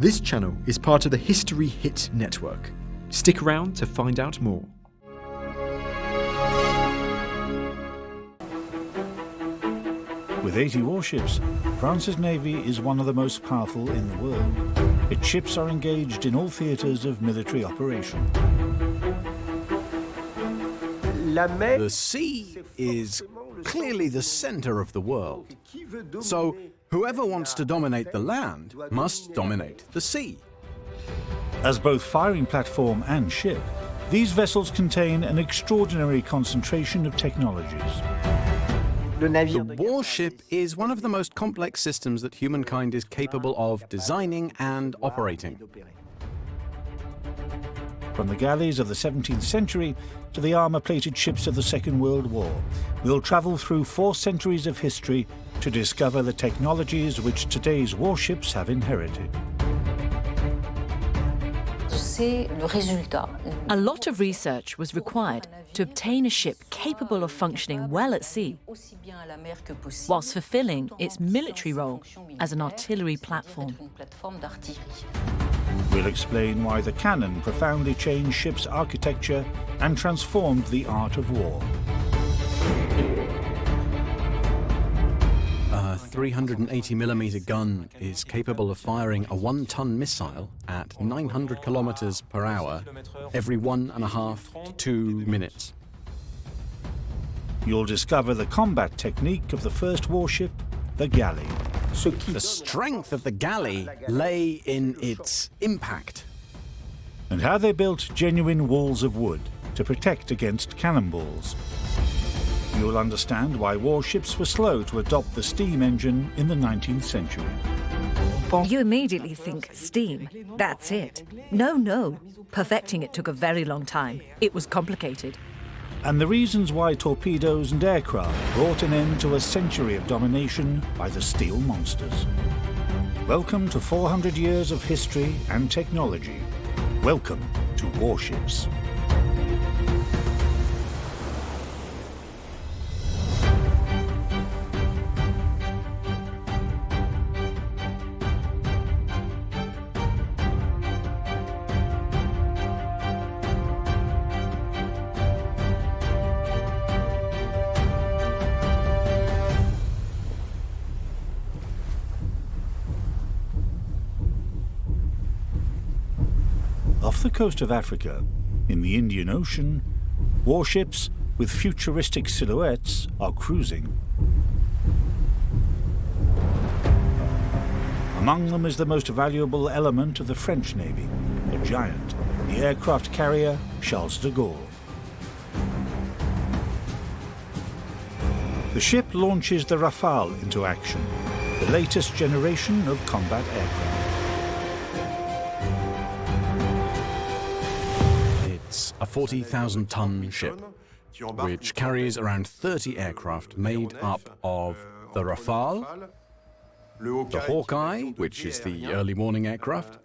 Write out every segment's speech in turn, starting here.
This channel is part of the History Hit network. Stick around to find out more. With 80 warships, France's navy is one of the most powerful in the world. Its ships are engaged in all theatres of military operation. The sea is clearly the center of the world. So whoever wants to dominate the land must dominate the sea. As both firing platform and ship, these vessels contain an extraordinary concentration of technologies. The warship is one of the most complex systems that humankind is capable of designing and operating. From the galleys of the 17th century to the armour-plated ships of the Second World War, we'll travel through 4 centuries of history to discover the technologies which today's warships have inherited. A lot of research was required to obtain a ship capable of functioning well at sea, whilst fulfilling its military role as an artillery platform. We'll explain why the cannon profoundly changed ships' architecture and transformed the art of war. A 380mm gun is capable of firing a 1-ton missile at 900 kilometers per hour every 1.5 to 2 minutes. You'll discover the combat technique of the first warship, the galley. The strength of the galley lay in its impact. And how they built genuine walls of wood to protect against cannonballs. You'll understand why warships were slow to adopt the steam engine in the 19th century. You immediately think steam, that's it. No. Perfecting it took a very long time. It was complicated. And the reasons why torpedoes and aircraft brought an end to a century of domination by the steel monsters. Welcome to 400 years of history and technology. Welcome to warships. Off the coast of Africa, in the Indian Ocean, warships with futuristic silhouettes are cruising. Among them is the most valuable element of the French Navy, a giant, the aircraft carrier Charles de Gaulle. The ship launches the Rafale into action, the latest generation of combat aircraft. A 40,000-ton ship, which carries around 30 aircraft made up of the Rafale, the Hawkeye, which is the early warning aircraft,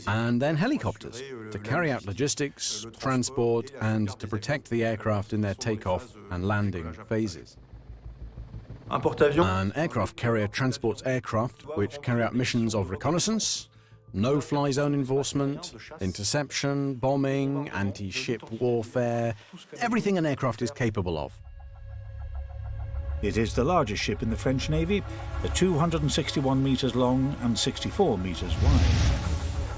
and then helicopters to carry out logistics, transport, and to protect the aircraft in their takeoff and landing phases. An aircraft carrier transports aircraft which carry out missions of reconnaissance, no-fly zone enforcement, interception, bombing, anti-ship warfare, everything an aircraft is capable of. It is the largest ship in the French Navy, at 261 meters long and 64 meters wide.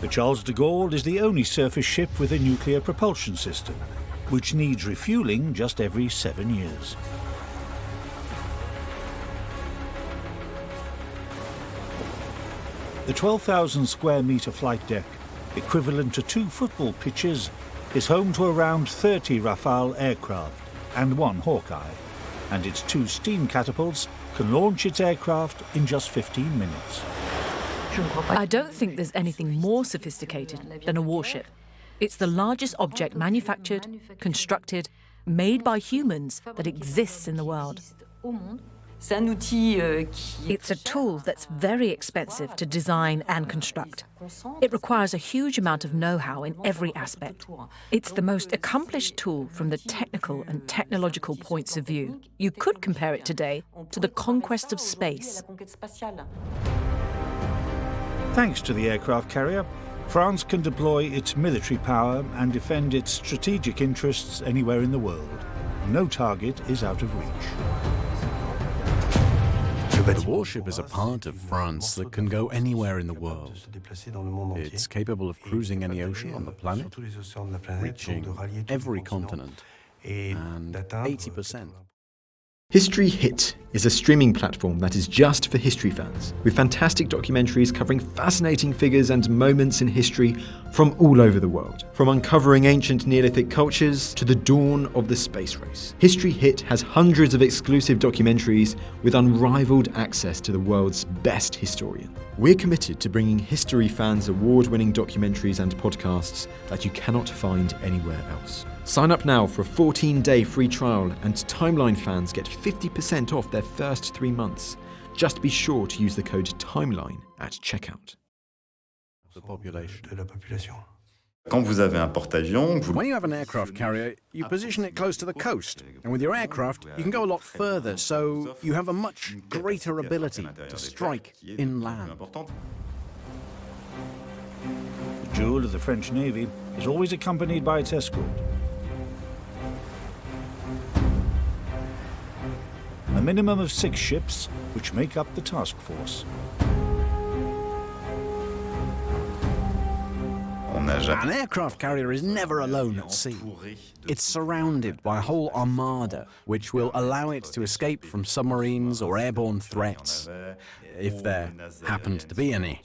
The Charles de Gaulle is the only surface ship with a nuclear propulsion system, which needs refueling just every 7 years. The 12,000 square meter flight deck, equivalent to 2 football pitches, is home to around 30 Rafale aircraft and 1 Hawkeye, and its 2 steam catapults can launch its aircraft in just 15 minutes. I don't think there's anything more sophisticated than a warship. It's the largest object manufactured, constructed, made by humans that exists in the world. It's a tool that's very expensive to design and construct. It requires a huge amount of know-how in every aspect. It's the most accomplished tool from the technical and technological points of view. You could compare it today to the conquest of space. Thanks to the aircraft carrier, France can deploy its military power and defend its strategic interests anywhere in the world. No target is out of reach. The warship is a part of France that can go anywhere in the world. It's capable of cruising any ocean on the planet, reaching every continent, and 80%. History Hit is a streaming platform that is just for history fans, with fantastic documentaries covering fascinating figures and moments in history from all over the world. From uncovering ancient Neolithic cultures to the dawn of the space race. History Hit has hundreds of exclusive documentaries with unrivaled access to the world's best historian. We're committed to bringing history fans award-winning documentaries and podcasts that you cannot find anywhere else. Sign up now for a 14-day free trial, and Timeline fans get 50% off their first 3 months. Just be sure to use the code TIMELINE at checkout. The population. Quand vous avez un porte-avions, When you have an aircraft carrier, you position it close to the coast. And with your aircraft, you can go a lot further, so you have a much greater ability to strike inland. The jewel of the French Navy is always accompanied by its escort. A minimum of 6 ships, which make up the task force. An aircraft carrier is never alone at sea. It's surrounded by a whole armada, which will allow it to escape from submarines or airborne threats, if there happened to be any.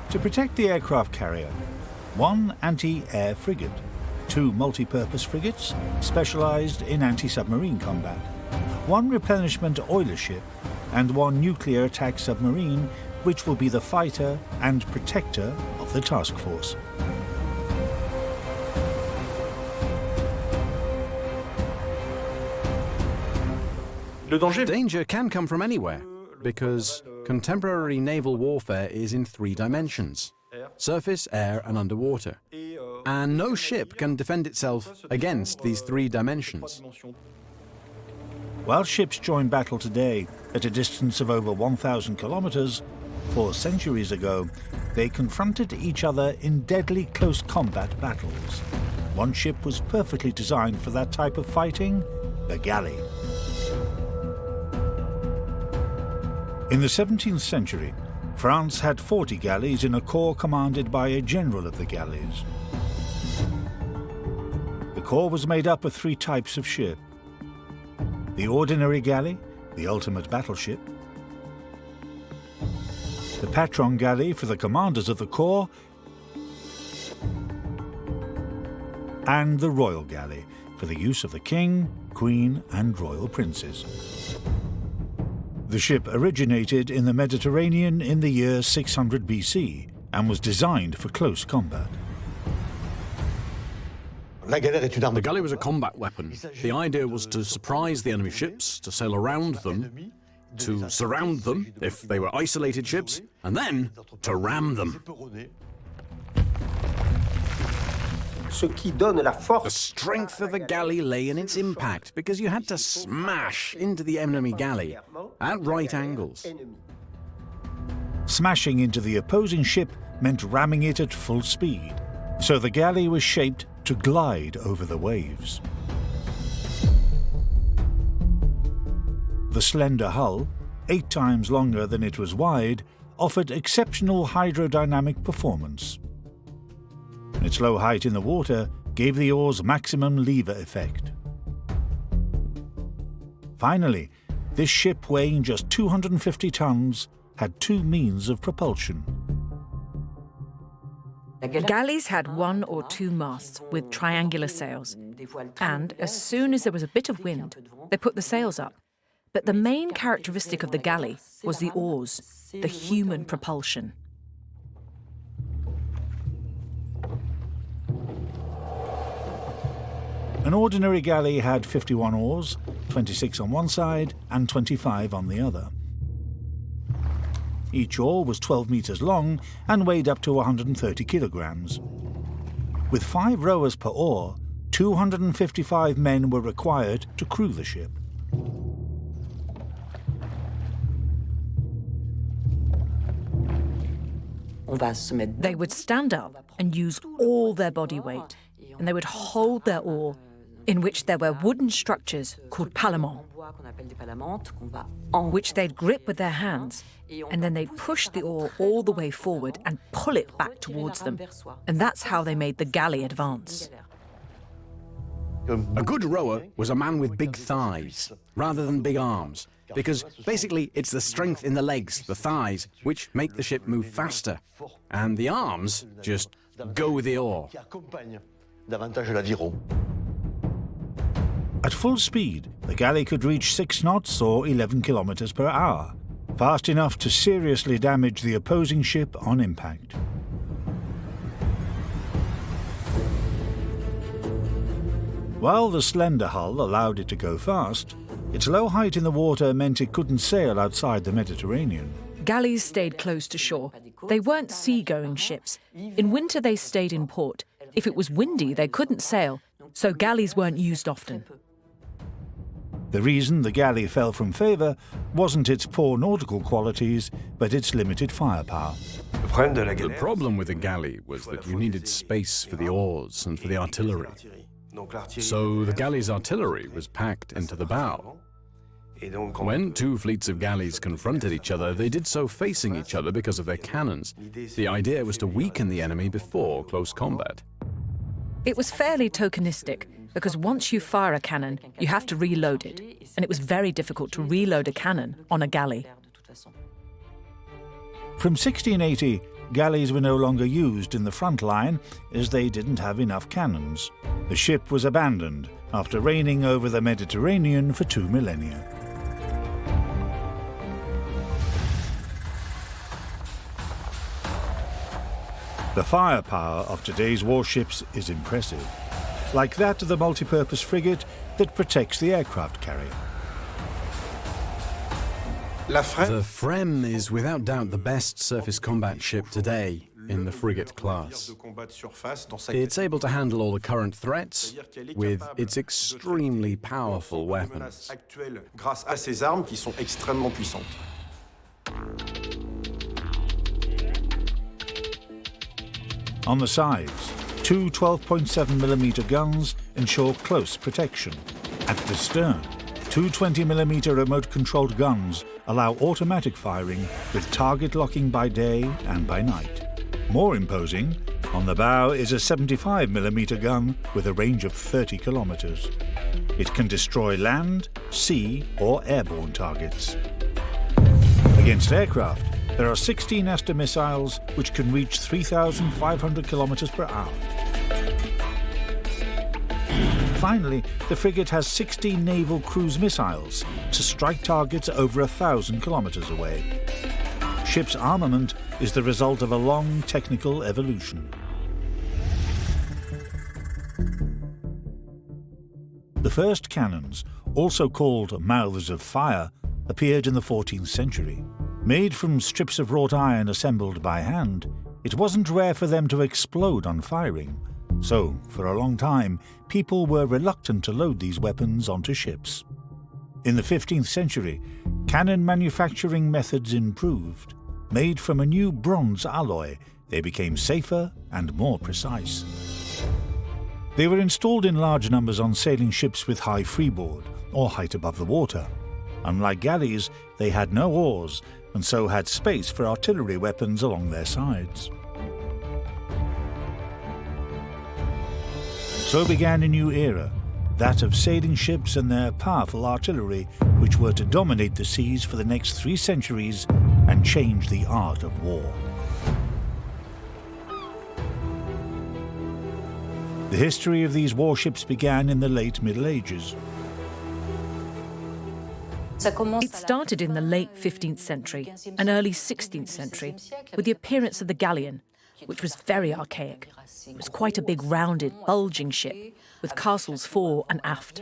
To protect the aircraft carrier, 1 anti-air frigate, 2 multi-purpose frigates specialized in anti-submarine combat, 1 replenishment oiler ship, and 1 nuclear attack submarine, which will be the fighter and protector of the task force. Danger can come from anywhere, because contemporary naval warfare is in 3 dimensions: surface, air, and underwater. And no ship can defend itself against these 3 dimensions. While ships join battle today at a distance of over 1,000 kilometers, 4 centuries ago, they confronted each other in deadly close combat battles. One ship was perfectly designed for that type of fighting, the galley. In the 17th century, France had 40 galleys in a corps commanded by a general of the galleys. The corps was made up of 3 types of ship: the ordinary galley, the ultimate battleship; the patron galley for the commanders of the corps; and the royal galley for the use of the king, queen, and royal princes. The ship originated in the Mediterranean in the year 600 BC and was designed for close combat. The galley was a combat weapon. The idea was to surprise the enemy ships, to sail around them, to surround them if they were isolated ships, and then to ram them. The strength of the galley lay in its impact, because you had to smash into the enemy galley at right angles. Smashing into the opposing ship meant ramming it at full speed, so the galley was shaped to glide over the waves. The slender hull, 8 times longer than it was wide, offered exceptional hydrodynamic performance. Its low height in the water gave the oars maximum lever effect. Finally, this ship, weighing just 250 tons, had 2 means of propulsion. Galleys had 1 or 2 masts with triangular sails, and as soon as there was a bit of wind, they put the sails up. But the main characteristic of the galley was the oars, the human propulsion. An ordinary galley had 51 oars, 26 on one side and 25 on the other. Each oar was 12 meters long and weighed up to 130 kilograms. With 5 rowers per oar, 255 men were required to crew the ship. They would stand up and use all their body weight, and they would hold their oar, in which there were wooden structures called palements, which they'd grip with their hands, and then they'd push the oar all the way forward and pull it back towards them. And that's how they made the galley advance. A good rower was a man with big thighs, rather than big arms, because basically it's the strength in the legs, the thighs, which make the ship move faster, and the arms just go with the oar. At full speed, the galley could reach 6 knots or 11 kilometers per hour, fast enough to seriously damage the opposing ship on impact. While the slender hull allowed it to go fast, its low height in the water meant it couldn't sail outside the Mediterranean. Galleys stayed close to shore. They weren't sea-going ships. In winter they stayed in port. If it was windy, they couldn't sail, so galleys weren't used often. The reason the galley fell from favour wasn't its poor nautical qualities, but its limited firepower. The problem with a galley was that you needed space for the oars and for the artillery. So the galley's artillery was packed into the bow. When two fleets of galleys confronted each other, they did so facing each other because of their cannons. The idea was to weaken the enemy before close combat. It was fairly tokenistic, because once you fire a cannon, you have to reload it, and it was very difficult to reload a cannon on a galley. From 1680, galleys were no longer used in the front line as they didn't have enough cannons. The ship was abandoned after reigning over the Mediterranean for 2 millennia. The firepower of today's warships is impressive, like that of the multi-purpose frigate that protects the aircraft carrier. The Frem is without doubt the best surface combat ship today in the frigate class. It's able to handle all the current threats with its extremely powerful weapons. On the sides, two 12.7mm guns ensure close protection. At the stern, two 20mm remote-controlled guns allow automatic firing with target locking by day and by night. More imposing, on the bow is a 75mm gun with a range of 30 kilometers. It can destroy land, sea or airborne targets. Against aircraft, there are 16 Aster missiles which can reach 3,500 kilometers per hour. Finally, the frigate has 16 naval cruise missiles to strike targets over 1,000 kilometers away. Ship's armament is the result of a long technical evolution. The first cannons, also called mouths of fire, appeared in the 14th century. Made from strips of wrought iron assembled by hand, it wasn't rare for them to explode on firing. So, for a long time, people were reluctant to load these weapons onto ships. In the 15th century, cannon manufacturing methods improved. Made from a new bronze alloy, they became safer and more precise. They were installed in large numbers on sailing ships with high freeboard, or height above the water. Unlike galleys, they had no oars, and so had space for artillery weapons along their sides. So began a new era, that of sailing ships and their powerful artillery, which were to dominate the seas for the next 3 centuries and change the art of war. The history of these warships began in the late Middle Ages. It started in the late 15th century and early 16th century with the appearance of the galleon, which was very archaic. It was quite a big, rounded, bulging ship with castles fore and aft.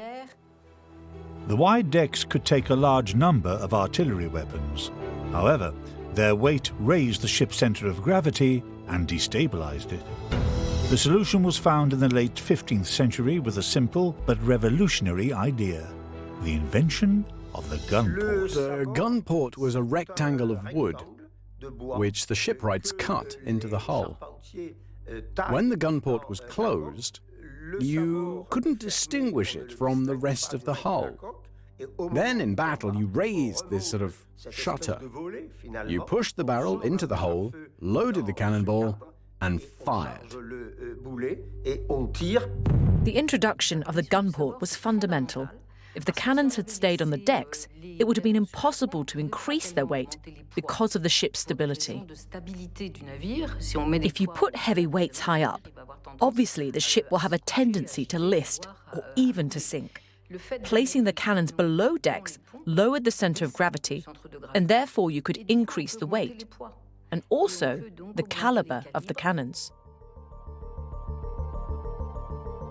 The wide decks could take a large number of artillery weapons. However, their weight raised the ship's centre of gravity and destabilised it. The solution was found in the late 15th century with a simple but revolutionary idea: the invention of the gun port. The gun port was a rectangle of wood which the shipwrights cut into the hull. When the gun port was closed, you couldn't distinguish it from the rest of the hull. Then in battle, you raised this sort of shutter. You pushed the barrel into the hole, loaded the cannonball, and fired. The introduction of the gun port was fundamental. If the cannons had stayed on the decks, it would have been impossible to increase their weight because of the ship's stability. If you put heavy weights high up, obviously the ship will have a tendency to list or even to sink. Placing the cannons below decks lowered the center of gravity, and therefore you could increase the weight, and also the caliber of the cannons.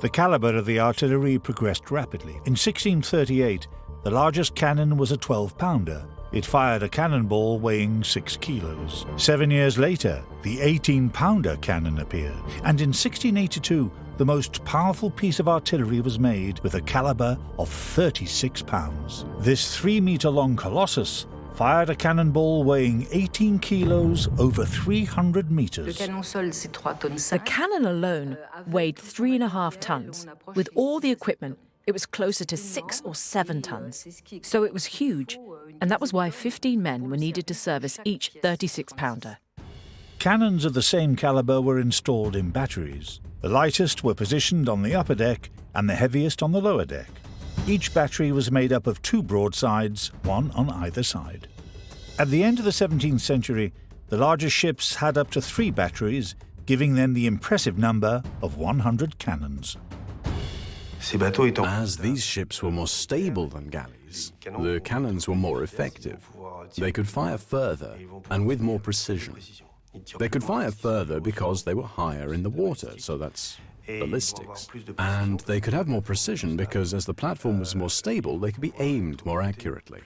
The caliber of the artillery progressed rapidly. In 1638, the largest cannon was a 12-pounder. It fired a cannonball weighing 6 kilos. 7 years later, the 18-pounder cannon appeared, and in 1682, the most powerful piece of artillery was made with a caliber of 36 pounds. This 3-meter-long colossus fired a cannonball weighing 18 kilos over 300 meters. The cannon alone weighed 3.5 tons. With all the equipment, it was closer to 6 or 7 tons. So it was huge, and that was why 15 men were needed to service each 36-pounder. Cannons of the same caliber were installed in batteries. The lightest were positioned on the upper deck and the heaviest on the lower deck. Each battery was made up of 2 broadsides, one on either side. At the end of the 17th century, the largest ships had up to 3 batteries, giving them the impressive number of 100 cannons. As these ships were more stable than galleys, the cannons were more effective. They could fire further and with more precision. They could fire further because they were higher in the water, so that's ballistics. And they could have more precision because as the platform was more stable, they could be aimed more accurately.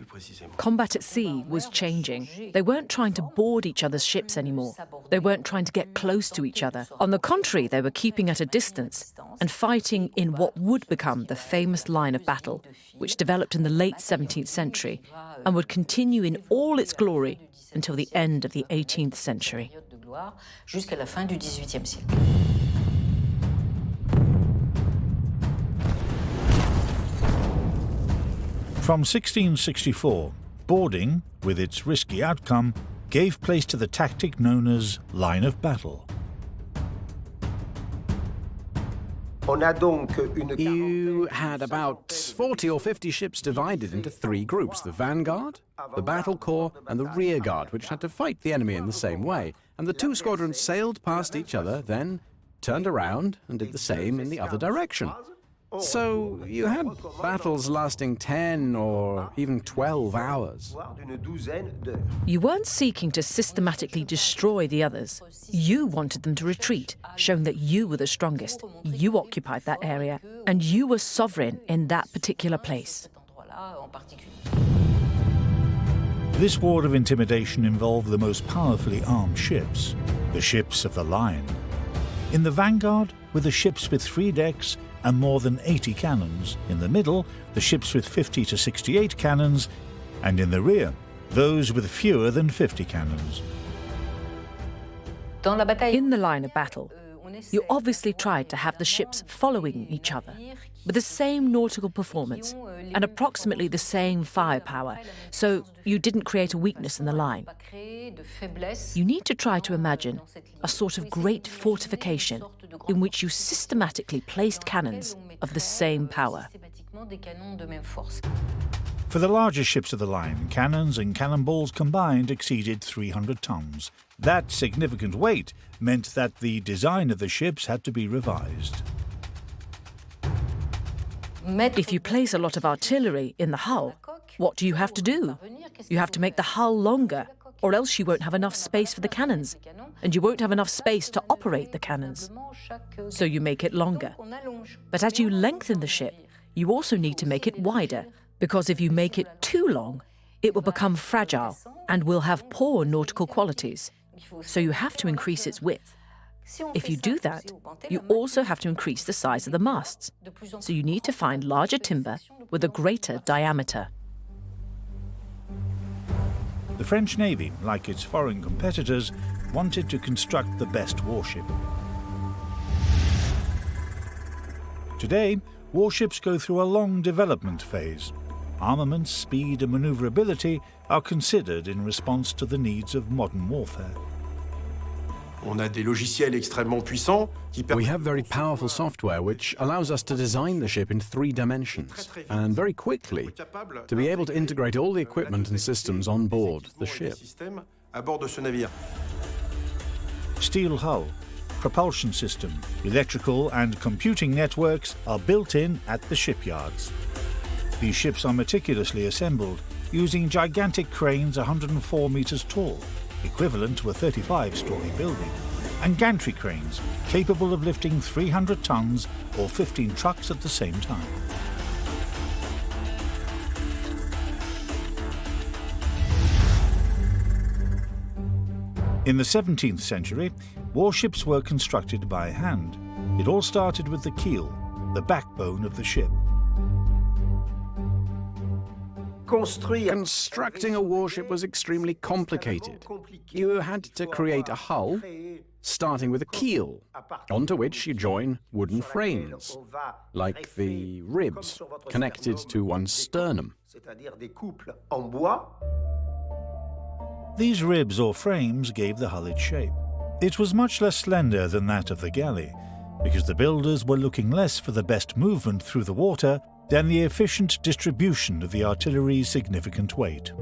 Combat at sea was changing. They weren't trying to board each other's ships anymore. They weren't trying to get close to each other. On the contrary, they were keeping at a distance and fighting in what would become the famous line of battle, which developed in the late 17th century and would continue in all its glory until the end of the 18th century. From 1664, boarding, with its risky outcome, gave place to the tactic known as line of battle. You had about 40 or 50 ships divided into 3 groups, the vanguard, the battle corps, and the rear guard, which had to fight the enemy in the same way. And the 2 squadrons sailed past each other, then turned around and did the same in the other direction. So you had battles lasting 10 or even 12 hours. You weren't seeking to systematically destroy the others. You wanted them to retreat, showing that you were the strongest. You occupied that area, and you were sovereign in that particular place. This war of intimidation involved the most powerfully armed ships, the ships of the line. In the vanguard were the ships with 3 decks and more than 80 cannons. In the middle, the ships with 50 to 68 cannons, and in the rear, those with fewer than 50 cannons. In the line of battle, you obviously tried to have the ships following each other, with the same nautical performance and approximately the same firepower, so you didn't create a weakness in the line. You need to try to imagine a sort of great fortification in which you systematically placed cannons of the same power. For the larger ships of the line, cannons and cannonballs combined exceeded 300 tons. That significant weight meant that the design of the ships had to be revised. If you place a lot of artillery in the hull, what do you have to do? You have to make the hull longer, or else you won't have enough space for the cannons, and you won't have enough space to operate the cannons. So you make it longer. But as you lengthen the ship, you also need to make it wider, because if you make it too long, it will become fragile and will have poor nautical qualities. So you have to increase its width. If you do that, you also have to increase the size of the masts. So you need to find larger timber with a greater diameter. The French Navy, like its foreign competitors, wanted to construct the best warship. Today, warships go through a long development phase. Armament, speed and maneuverability are considered in response to the needs of modern warfare. On a des logiciels extrêmement puissants qui We have very powerful software which allows us to design the ship in 3 dimensions and very quickly to be able to integrate all the equipment and systems on board the ship. à bord de ce navire. Steel hull, propulsion system, electrical and computing networks are built in at the shipyards. These ships are meticulously assembled using gigantic cranes 104 meters tall, equivalent to a 35-story building, and gantry cranes capable of lifting 300 tons or 15 trucks at the same time. In the 17th century, warships were constructed by hand. It all started with the keel, the backbone of the ship. Constructing a warship was extremely complicated. You had to create a hull, starting with a keel, onto which you join wooden frames, like the ribs connected to one's sternum. These ribs or frames gave the hull its shape. It was much less slender than that of the galley, because the builders were looking less for the best movement through the water than the efficient distribution of the artillery's significant weight.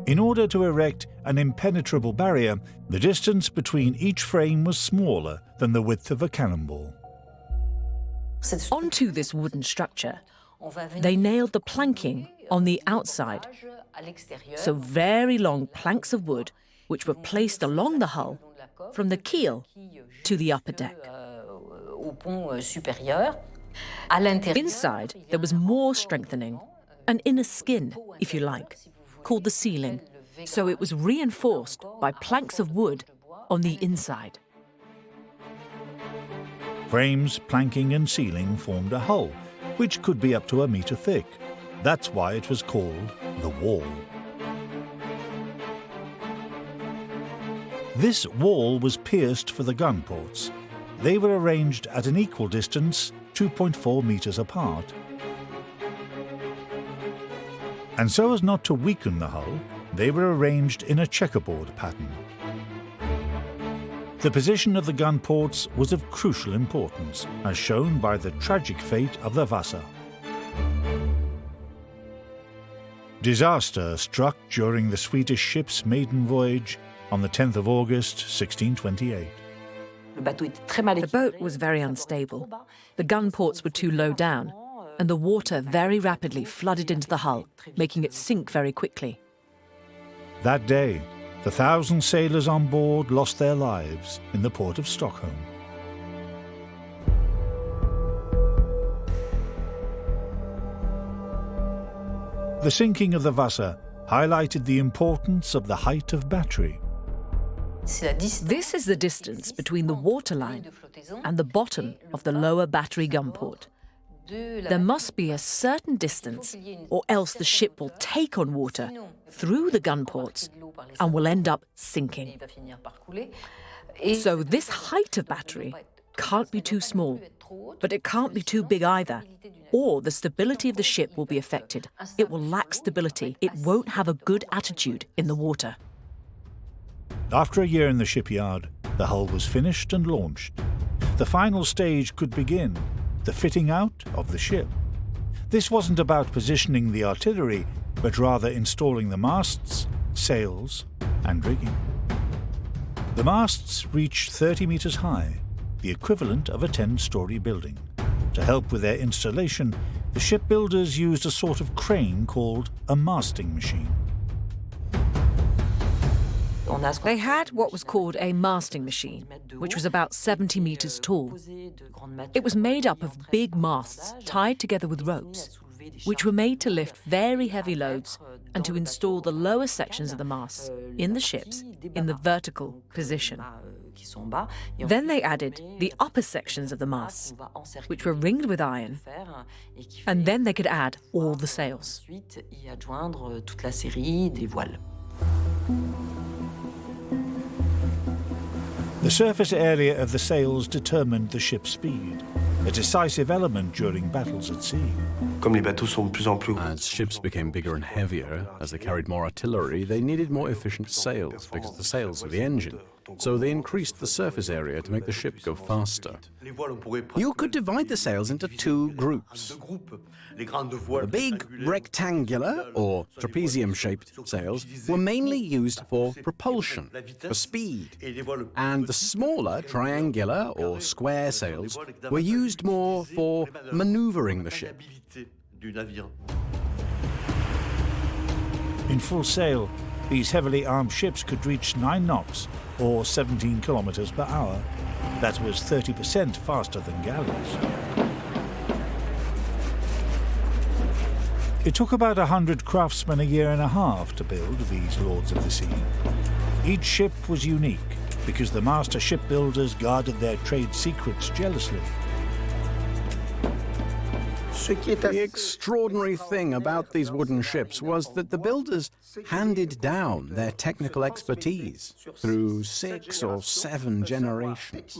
In order to erect an impenetrable barrier, the distance between each frame was smaller than the width of a cannonball. Onto this wooden structure, they nailed the planking on the outside, so very long planks of wood which were placed along the hull from the keel to the upper deck. Inside, there was more strengthening, an inner skin, if you like, called the ceiling, so it was reinforced by planks of wood on the inside. Frames, planking and ceiling formed a hull, which could be up to a meter thick. That's why it was called the wall. This wall was pierced for the gun ports. They were arranged at an equal distance, 2.4 meters apart. And so as not to weaken the hull, they were arranged in a checkerboard pattern. The position of the gun ports was of crucial importance, as shown by the tragic fate of the Wasser. Disaster struck during the Swedish ship's maiden voyage on the 10th of August, 1628. The boat was very unstable. The gun ports were too low down, and the water very rapidly flooded into the hull, making it sink very quickly. That day, the 1,000 sailors on board lost their lives in the port of Stockholm. The sinking of the Wasser highlighted the importance of the height of battery. This is the distance between the waterline and the bottom of the lower battery gun port. There must be a certain distance, or else the ship will take on water through the gun ports and will end up sinking. So this height of battery can't be too small, but it can't be too big either, or the stability of the ship will be affected. It will lack stability. It won't have a good attitude in the water. After a year in the shipyard, the hull was finished and launched. The final stage could begin, the fitting out of the ship. This wasn't about positioning the artillery, but rather installing the masts, sails, and rigging. The masts reached 30 meters high, the equivalent of a 10-story building. To help with their installation, the shipbuilders used a sort of crane called a masting machine. They had what was called a masting machine, which was about 70 meters tall. It was made up of big masts tied together with ropes, which were made to lift very heavy loads and to install the lower sections of the masts in the ships in the vertical position. Then they added the upper sections of the masts, which were ringed with iron, and then they could add all the sails. The surface area of the sails determined the ship's speed, a decisive element during battles at sea. As ships became bigger and heavier, as they carried more artillery, they needed more efficient sails, because the sails were the engine. So they increased the surface area to make the ship go faster. You could divide the sails into two groups. The big rectangular or trapezium-shaped sails were mainly used for propulsion, for speed, and the smaller triangular or square sails were used more for maneuvering the ship. In full sail, these heavily armed ships could reach 9 knots, or 17 kilometers per hour. That was 30% faster than galleys. It took about 100 craftsmen a year and a half to build these Lords of the Sea. Each ship was unique because the master shipbuilders guarded their trade secrets jealously. The extraordinary thing about these wooden ships was that the builders handed down their technical expertise through 6 or 7 generations.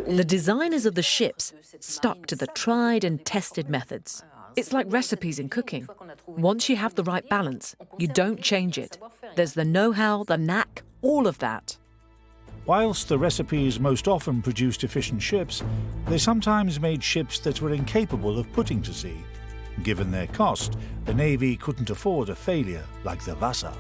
The designers of the ships stuck to the tried and tested methods. It's like recipes in cooking. Once you have the right balance, you don't change it. There's the know-how, the knack, all of that. Whilst the recipes most often produced efficient ships, they sometimes made ships that were incapable of putting to sea. Given their cost, the Navy couldn't afford a failure like the Wasser.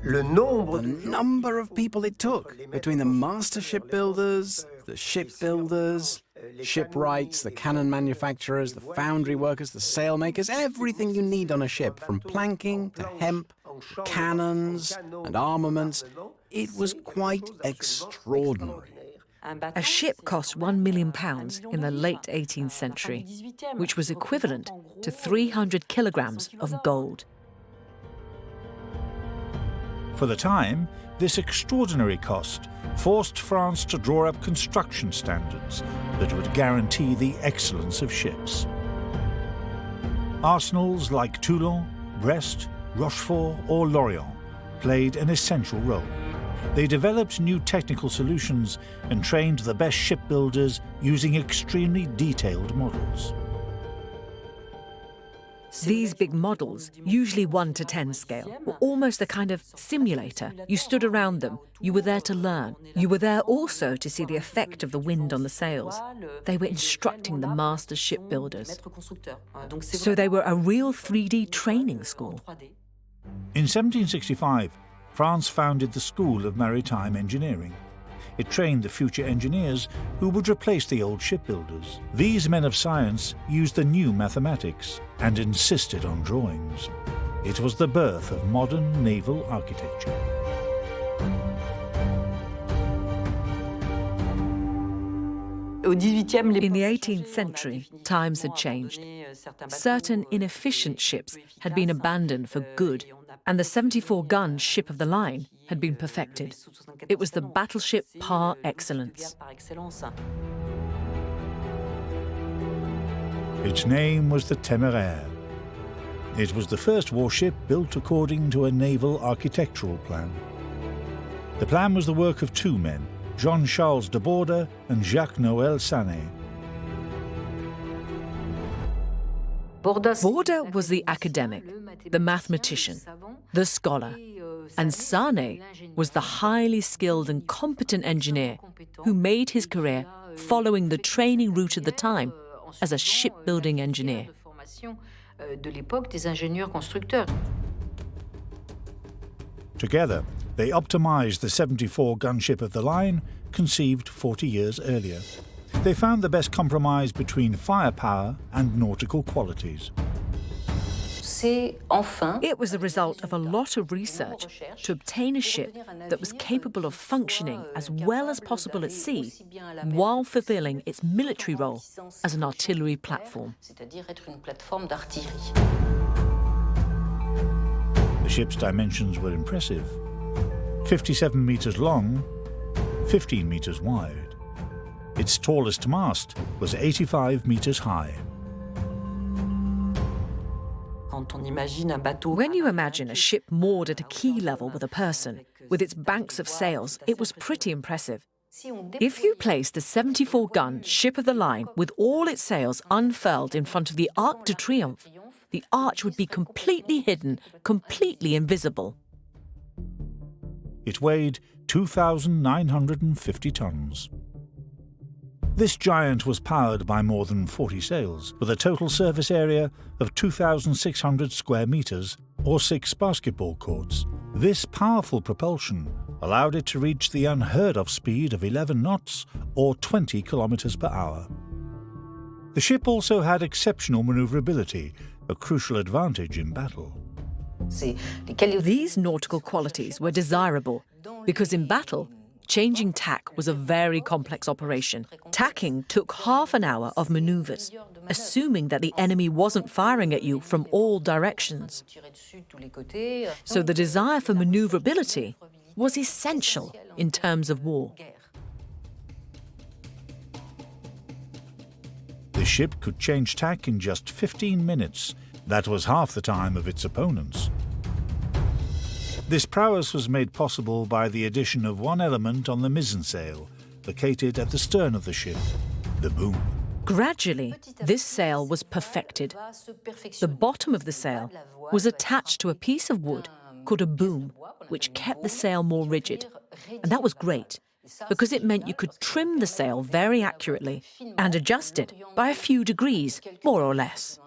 The number of people it took between the master shipbuilders, the shipbuilders, shipwrights, the cannon manufacturers, the foundry workers, the sailmakers, everything you need on a ship, from planking to hemp, cannons and armaments. It was quite extraordinary. A ship cost £1 million in the late 18th century, which was equivalent to 300 kilograms of gold. For the time, this extraordinary cost forced France to draw up construction standards that would guarantee the excellence of ships. Arsenals like Toulon, Brest, Rochefort or Lorient played an essential role. They developed new technical solutions and trained the best shipbuilders using extremely detailed models. These big models, usually 1 to 10 scale, were almost a kind of simulator. You stood around them. You were there to learn. You were there also to see the effect of the wind on the sails. They were instructing the master shipbuilders. So they were a real 3D training school. In 1765, France founded the School of Maritime Engineering. It trained the future engineers who would replace the old shipbuilders. These men of science used the new mathematics and insisted on drawings. It was the birth of modern naval architecture. In the 18th century, times had changed. Certain inefficient ships had been abandoned for good, and the 74-gun ship of the line had been perfected. It was the battleship par excellence. Its name was the Téméraire. It was the first warship built according to a naval architectural plan. The plan was the work of 2 men, Jean-Charles de Borda and Jacques-Noël Sanet. Borda was the academic, the mathematician, the scholar, and Sanet was the highly skilled and competent engineer who made his career following the training route of the time as a shipbuilding engineer. Together, they optimized the 74 gunship of the line, conceived 40 years earlier. They found the best compromise between firepower and nautical qualities. It was the result of a lot of research to obtain a ship that was capable of functioning as well as possible at sea while fulfilling its military role as an artillery platform. The ship's dimensions were impressive. 57 metres long, 15 metres wide. Its tallest mast was 85 metres high. When you imagine a ship moored at a quay level with a person, with its banks of sails, it was pretty impressive. If you placed a 74-gun ship of the line with all its sails unfurled in front of the Arc de Triomphe, the arch would be completely hidden, completely invisible. It weighed 2,950 tons. This giant was powered by more than 40 sails, with a total surface area of 2,600 square metres, or 6 basketball courts. This powerful propulsion allowed it to reach the unheard-of speed of 11 knots, or 20 kilometres per hour. The ship also had exceptional manoeuvrability, a crucial advantage in battle. These nautical qualities were desirable because in battle, changing tack was a very complex operation. Tacking took half an hour of manoeuvres, assuming that the enemy wasn't firing at you from all directions. So the desire for manoeuvrability was essential in terms of war. The ship could change tack in just 15 minutes. That was half the time of its opponents. This prowess was made possible by the addition of one element on the mizzen sail, located at the stern of the ship, the boom. Gradually, this sail was perfected. The bottom of the sail was attached to a piece of wood called a boom, which kept the sail more rigid. And that was great, because it meant you could trim the sail very accurately and adjust it by a few degrees, more or less.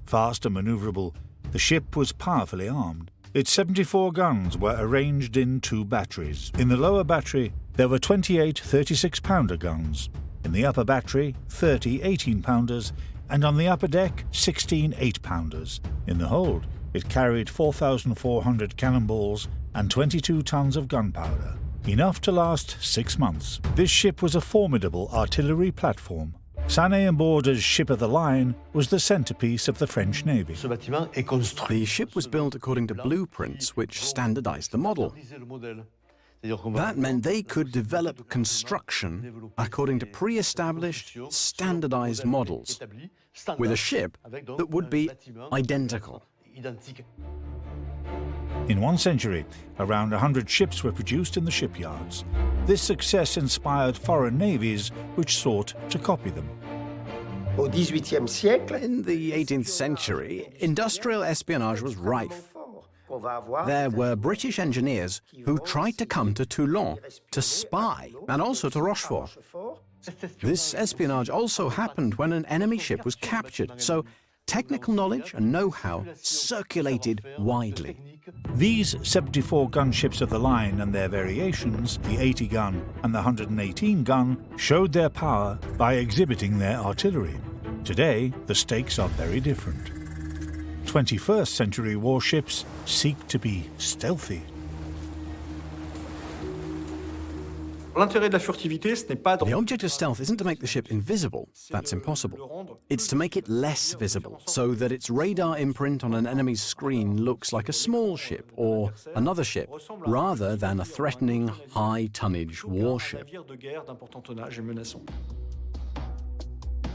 Fast and manoeuvrable, the ship was powerfully armed. Its 74 guns were arranged in 2 batteries. In the lower battery, there were 28 36-pounder guns. In the upper battery, 30 18-pounders, and on the upper deck, 16 8-pounders. In the hold, it carried 4,400 cannonballs and 22 tons of gunpowder, enough to last 6 months. This ship was a formidable artillery platform. Sané-and-Borda's ship of the line was the centerpiece of the French Navy. The ship was built according to blueprints which standardized the model. That meant they could develop construction according to pre-established, standardized models, with a ship that would be identical. In 1 century, around 100 ships were produced in the shipyards. This success inspired foreign navies which sought to copy them. In the 18th century, industrial espionage was rife. There were British engineers who tried to come to Toulon to spy, and also to Rochefort. This espionage also happened when an enemy ship was captured, so technical knowledge and know-how circulated widely. These 74 gunships of the line and their variations, the 80-gun and the 118-gun, showed their power by exhibiting their artillery. Today, the stakes are very different. 21st century warships seek to be stealthy. The object of stealth isn't to make the ship invisible. That's impossible. It's to make it less visible, so that its radar imprint on an enemy's screen looks like a small ship or another ship, rather than a threatening, high-tonnage warship.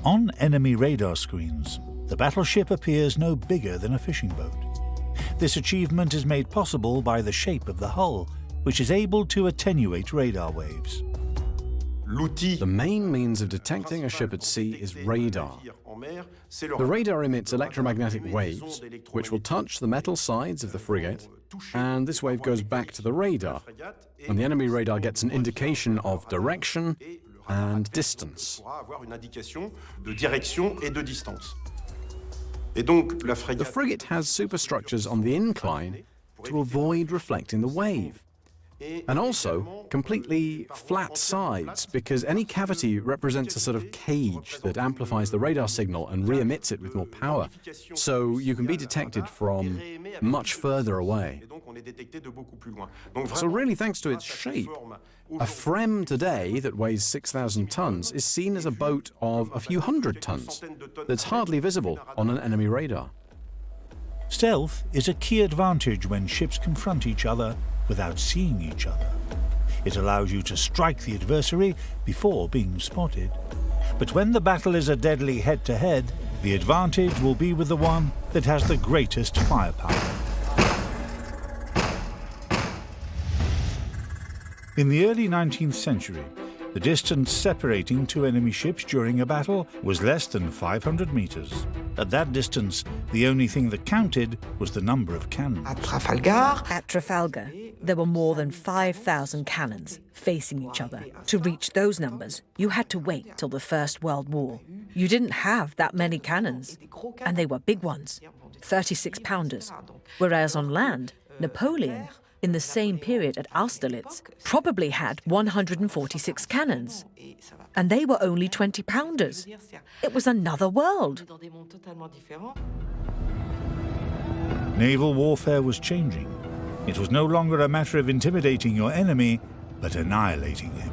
On enemy radar screens, the battleship appears no bigger than a fishing boat. This achievement is made possible by the shape of the hull, which is able to attenuate radar waves. The main means of detecting a ship at sea is radar. The radar emits electromagnetic waves, which will touch the metal sides of the frigate, and this wave goes back to the radar, and the enemy radar gets an indication of direction and distance. The frigate has superstructures on the incline to avoid reflecting the wave. And also completely flat sides, because any cavity represents a sort of cage that amplifies the radar signal and re-emits it with more power. So you can be detected from much further away. So really, thanks to its shape, a Frem today that weighs 6,000 tons is seen as a boat of a few hundred tons that's hardly visible on an enemy radar. Stealth is a key advantage when ships confront each other without seeing each other. It allows you to strike the adversary before being spotted. But when the battle is a deadly head-to-head, the advantage will be with the one that has the greatest firepower. In the early 19th century, the distance separating two enemy ships during a battle was less than 500 meters. At that distance, the only thing that counted was the number of cannons. At Trafalgar, there were more than 5,000 cannons facing each other. To reach those numbers, you had to wait till the First World War. You didn't have that many cannons, and they were big ones, 36-pounders. Whereas on land, Napoleon, in the same period at Austerlitz, probably had 146 cannons. And they were only 20-pounders. It was another world. Naval warfare was changing. It was no longer a matter of intimidating your enemy, but annihilating him.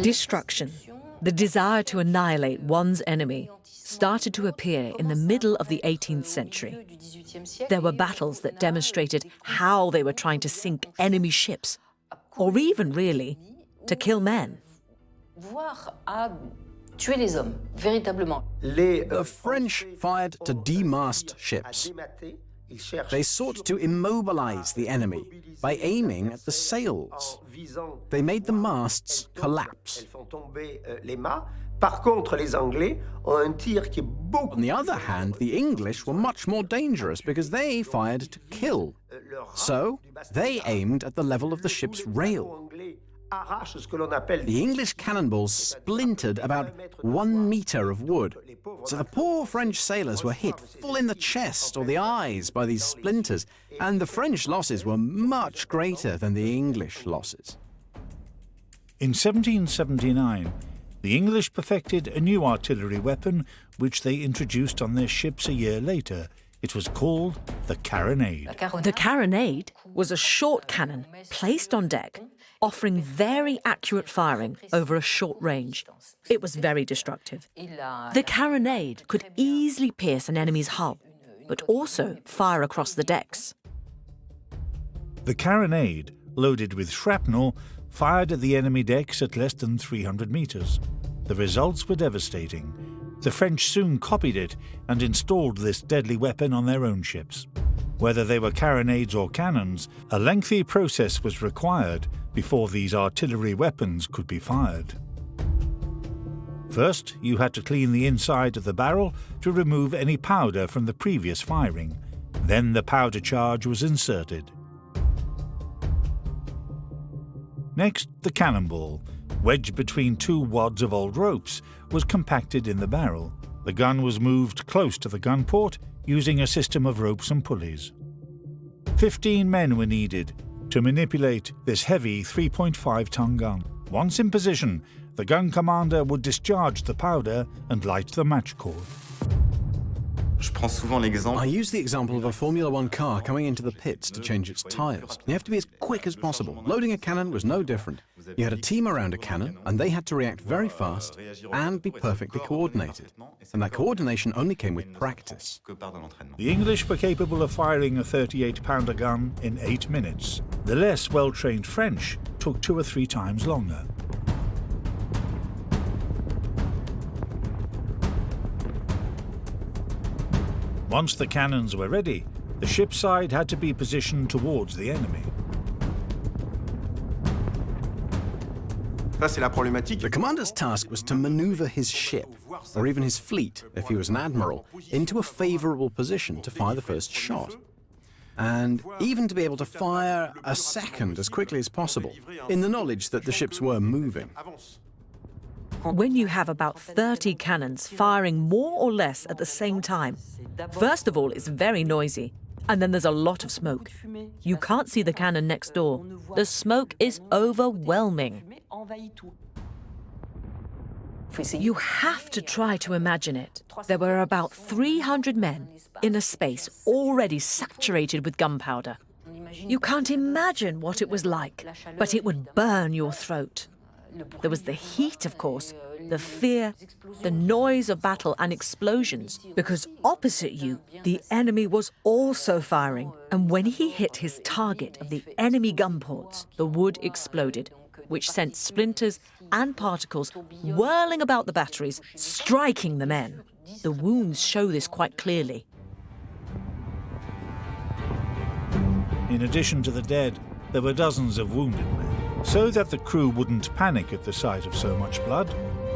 Destruction, the desire to annihilate one's enemy, started to appear in the middle of the 18th century. There were battles that demonstrated how they were trying to sink enemy ships, or even, really, to kill men. The French fired to demast ships. They sought to immobilize the enemy by aiming at the sails. They made the masts collapse. On the other hand, the English were much more dangerous because they fired to kill. So they aimed at the level of the ship's rail. The English cannonballs splintered about 1 meter of wood. So the poor French sailors were hit full in the chest or the eyes by these splinters, and the French losses were much greater than the English losses. In 1779, the English perfected a new artillery weapon which they introduced on their ships a year later. It was called the carronade. The carronade was a short cannon placed on deck, offering very accurate firing over a short range. It was very destructive. The carronade could easily pierce an enemy's hull, but also fire across the decks. The carronade, loaded with shrapnel, fired at the enemy decks at less than 300 meters. The results were devastating. The French soon copied it and installed this deadly weapon on their own ships. Whether they were carronades or cannons, a lengthy process was required before these artillery weapons could be fired. First, you had to clean the inside of the barrel to remove any powder from the previous firing. Then the powder charge was inserted. Next, the cannonball, wedged between 2 wads of old ropes, was compacted in the barrel. The gun was moved close to the gun port using a system of ropes and pulleys. 15 men were needed to manipulate this heavy 3.5-ton gun. Once in position, the gun commander would discharge the powder and light the match cord. I use the example of a Formula One car coming into the pits to change its tyres. You have to be as quick as possible. Loading a cannon was no different. You had a team around a cannon, and they had to react very fast and be perfectly coordinated. And that coordination only came with practice. The English were capable of firing a 38-pounder gun in 8 minutes. The less well-trained French took 2 or 3 times longer. Once the cannons were ready, the ship's side had to be positioned towards the enemy. The commander's task was to maneuver his ship, or even his fleet, if he was an admiral, into a favourable position to fire the first shot. And even to be able to fire a second as quickly as possible, in the knowledge that the ships were moving. When you have about 30 cannons firing more or less at the same time, first of all, it's very noisy. And then there's a lot of smoke. You can't see the cannon next door. The smoke is overwhelming. You have to try to imagine it. There were about 300 men in a space already saturated with gunpowder. You can't imagine what it was like, but it would burn your throat. There was the heat, of course, the fear, the noise of battle and explosions, because opposite you, the enemy was also firing. And when he hit his target of the enemy gun ports, the wood exploded, which sent splinters and particles whirling about the batteries, striking the men. The wounds show this quite clearly. In addition to the dead, there were dozens of wounded men. So that the crew wouldn't panic at the sight of so much blood,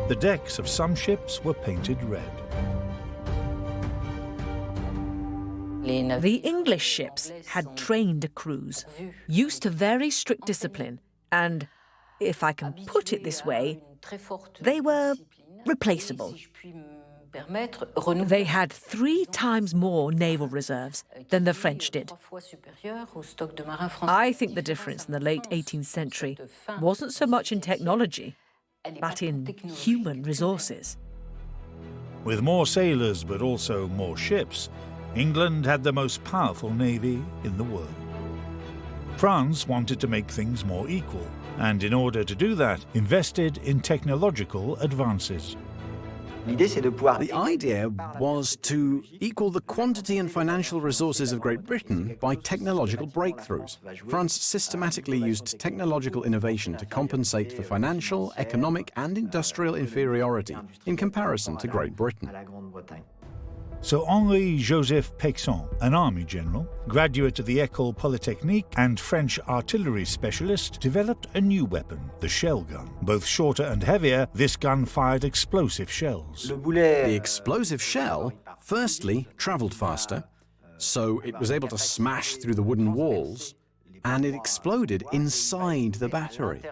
the decks of some ships were painted red. The English ships had trained crews, used to very strict discipline, and, if I can put it this way, they were replaceable. They had 3 times more naval reserves than the French did. I think the difference in the late 18th century wasn't so much in technology, but in human resources. With more sailors but also more ships, England had the most powerful navy in the world. France wanted to make things more equal, and in order to do that, invested in technological advances. The idea was to equal the quantity and financial resources of Great Britain by technological breakthroughs. France systematically used technological innovation to compensate for financial, economic, and industrial inferiority in comparison to Great Britain. So Henri-Joseph Pétion, an army general, graduate of the École Polytechnique and French artillery specialist, developed a new weapon, the shell gun. Both shorter and heavier, this gun fired explosive shells. The explosive shell, firstly, travelled faster, so it was able to smash through the wooden walls, and it exploded inside the battery.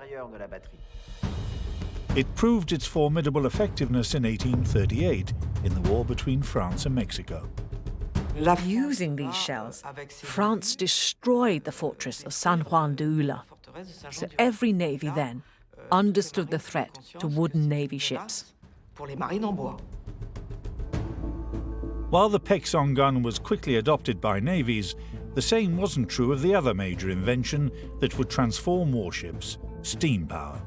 It proved its formidable effectiveness in 1838 in the war between France and Mexico. Using these shells, France destroyed the fortress of San Juan de Ulloa. So every navy then understood the threat to wooden navy ships. While the Pétion gun was quickly adopted by navies, the same wasn't true of the other major invention that would transform warships, steam power.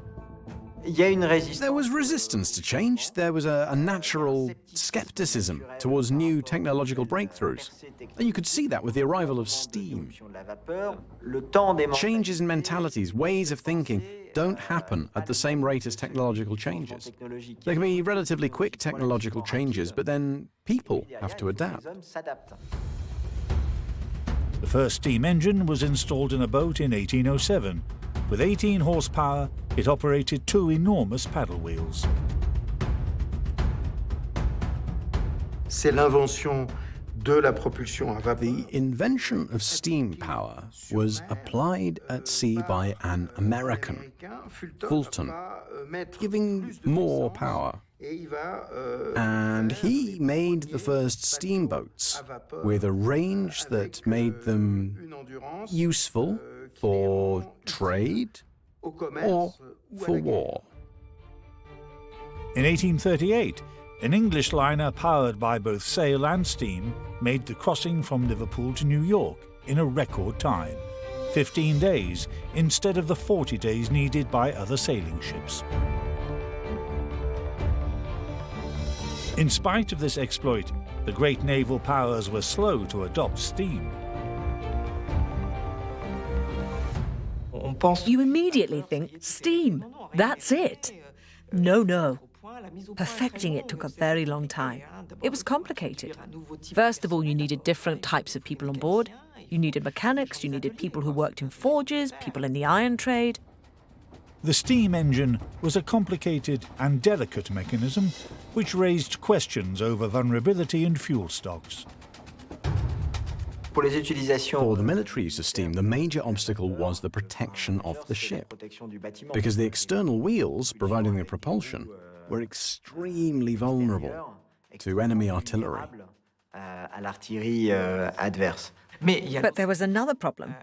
There was resistance to change. There was a natural skepticism towards new technological breakthroughs. And you could see that with the arrival of steam. Changes in mentalities, ways of thinking, don't happen at the same rate as technological changes. There can be relatively quick technological changes, but then people have to adapt. The first steam engine was installed in a boat in 1807. With 18 horsepower, it operated 2 enormous paddle wheels. The invention of steam power was applied at sea by an American, Fulton, giving more power. And he made the first steamboats with a range that made them useful for trade or for war. In 1838, an English liner powered by both sail and steam made the crossing from Liverpool to New York in a record time, 15 days instead of the 40 days needed by other sailing ships. In spite of this exploit, the great naval powers were slow to adopt steam. You immediately think, steam, that's it. No. Perfecting it took a very long time. It was complicated. First of all, you needed different types of people on board. You needed mechanics, you needed people who worked in forges, people in the iron trade. The steam engine was a complicated and delicate mechanism which raised questions over vulnerability and fuel stocks. For the military use of steam, the major obstacle was the protection of the ship, because the external wheels providing the propulsion were extremely vulnerable to enemy artillery. But there was another problem.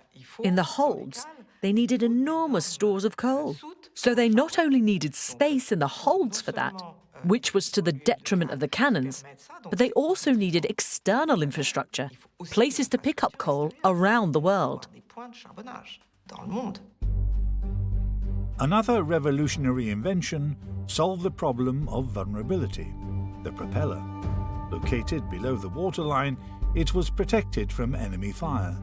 In the holds, they needed enormous stores of coal. So they not only needed space in the holds for that, which was to the detriment of the cannons, but they also needed external infrastructure, places to pick up coal around the world. Another revolutionary invention solved the problem of vulnerability: the propeller. Located below the waterline, it was protected from enemy fire.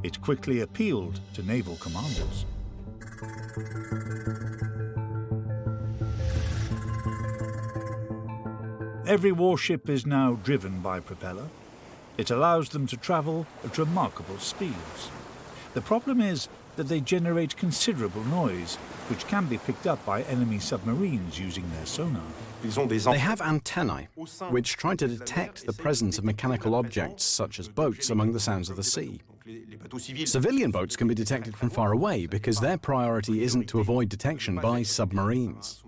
It quickly appealed to naval commanders. Every warship is now driven by propeller. It allows them to travel at remarkable speeds. The problem is that they generate considerable noise, which can be picked up by enemy submarines using their sonar. They have antennae, which try to detect the presence of mechanical objects, such as boats, among the sounds of the sea. Civilian boats can be detected from far away because their priority isn't to avoid detection by submarines.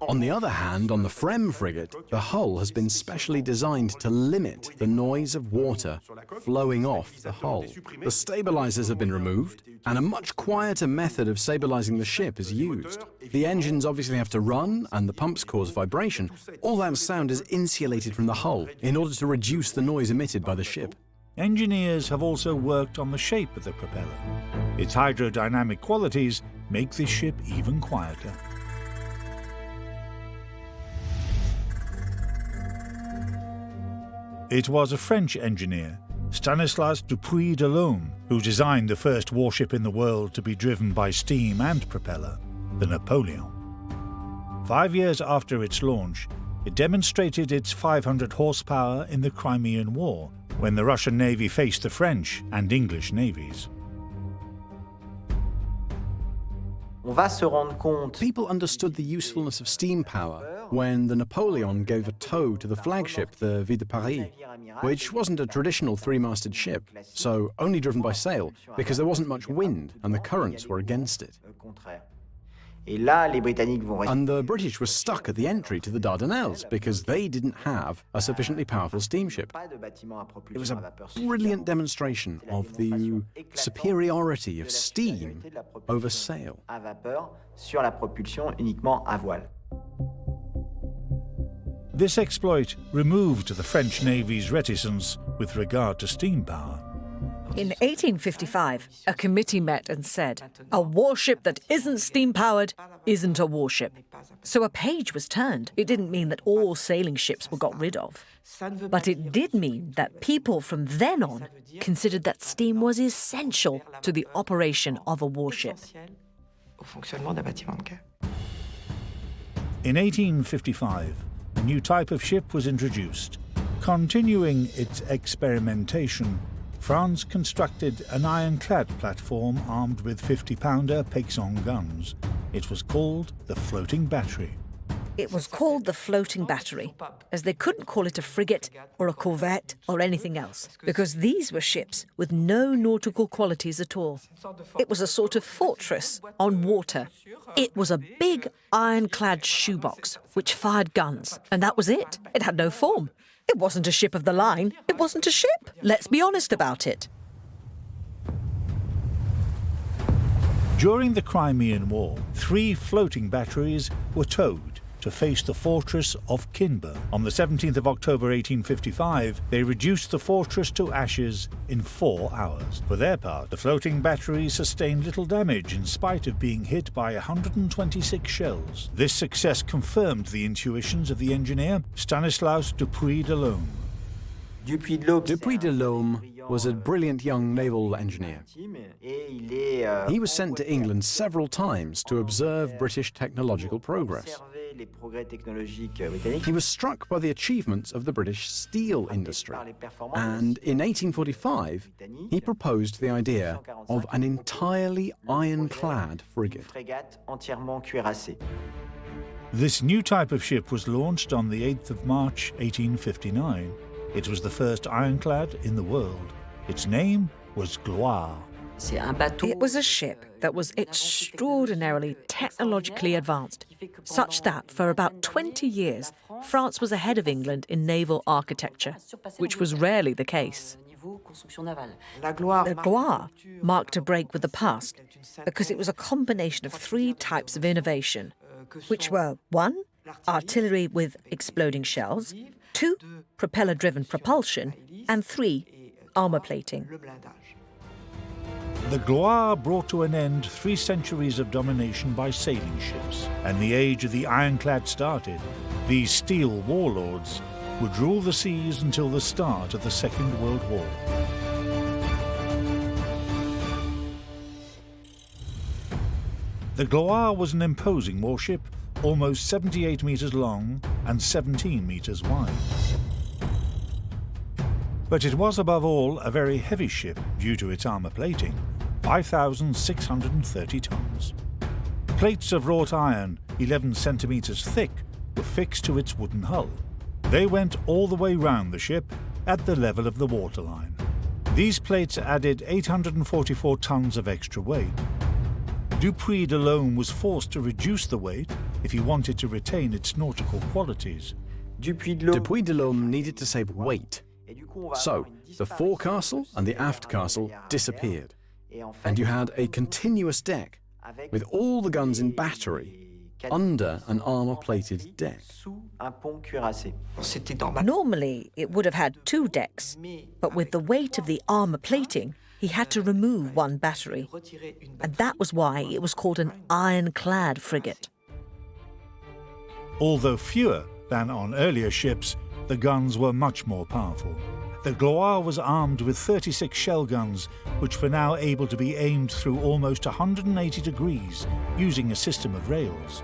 On the other hand, on the Frem frigate, the hull has been specially designed to limit the noise of water flowing off the hull. The stabilizers have been removed, and a much quieter method of stabilizing the ship is used. The engines obviously have to run, and the pumps cause vibration. All that sound is insulated from the hull in order to reduce the noise emitted by the ship. Engineers have also worked on the shape of the propeller. Its hydrodynamic qualities make this ship even quieter. It was a French engineer, Stanislas Dupuy de Lome, who designed the first warship in the world to be driven by steam and propeller, the Napoleon. 5 years after its launch, it demonstrated its 500 horsepower in the Crimean War, when the Russian Navy faced the French and English navies. People understood the usefulness of steam power when the Napoleon gave a tow to the flagship, the Ville de Paris, which wasn't a traditional three-masted ship, so only driven by sail, because there wasn't much wind and the currents were against it. And the British were stuck at the entry to the Dardanelles because they didn't have a sufficiently powerful steamship. It was a brilliant demonstration of the superiority of steam over sail. This exploit removed the French Navy's reticence with regard to steam power. In 1855, a committee met and said, a warship that isn't steam-powered isn't a warship. So a page was turned. It didn't mean that all sailing ships were got rid of. But it did mean that people from then on considered that steam was essential to the operation of a warship. In 1855, a new type of ship was introduced. Continuing its experimentation, France constructed an ironclad platform armed with 50-pounder Paixhan guns. It was called the Floating Battery. It was called the Floating Battery, as they couldn't call it a frigate or a corvette or anything else, because these were ships with no nautical qualities at all. It was a sort of fortress on water. It was a big ironclad shoebox which fired guns, and that was it. It had no form. It wasn't a ship of the line. It wasn't a ship. Let's be honest about it. During the Crimean War, 3 floating batteries were towed to face the fortress of Kinburn. On the 17th of October 1855, they reduced the fortress to ashes in 4 hours. For their part, the floating batteries sustained little damage in spite of being hit by 126 shells. This success confirmed the intuitions of the engineer Stanislas Dupuy de Lome. Dupuy de Lome was a brilliant young naval engineer. He was sent to England several times to observe British technological progress. He was struck by the achievements of the British steel industry, and in 1845 he proposed the idea of an entirely ironclad frigate. This new type of ship was launched on the 8th of March 1859. It was the first ironclad in the world. Its name was Gloire. It was a ship that was extraordinarily technologically advanced, such that for about 20 years, France was ahead of England in naval architecture, which was rarely the case. The Gloire marked a break with the past because it was a combination of three types of innovation, which were 1. Artillery with exploding shells, 2. Propeller-driven propulsion, and 3. Armour plating. The Gloire brought to an end 3 centuries of domination by sailing ships, and the age of the Ironclad started. These steel warlords would rule the seas until the start of the Second World War. The Gloire was an imposing warship, almost 78 metres long and 17 metres wide. But it was above all a very heavy ship due to its armour plating, 5,630 tons. Plates of wrought iron, 11 centimetres thick, were fixed to its wooden hull. They went all the way round the ship at the level of the waterline. These plates added 844 tons of extra weight. WWII alone was forced to reduce the weight if he wanted to retain its nautical qualities. WWII de l'Homme needed to save weight. So, the forecastle and the aft castle disappeared, and you had a continuous deck with all the guns in battery under an armour-plated deck. Normally, it would have had 2 decks, but with the weight of the armour plating, he had to remove 1 battery, and that was why it was called an ironclad frigate. Although fewer than on earlier ships, the guns were much more powerful. The Gloire was armed with 36 shell guns, which were now able to be aimed through almost 180 degrees using a system of rails.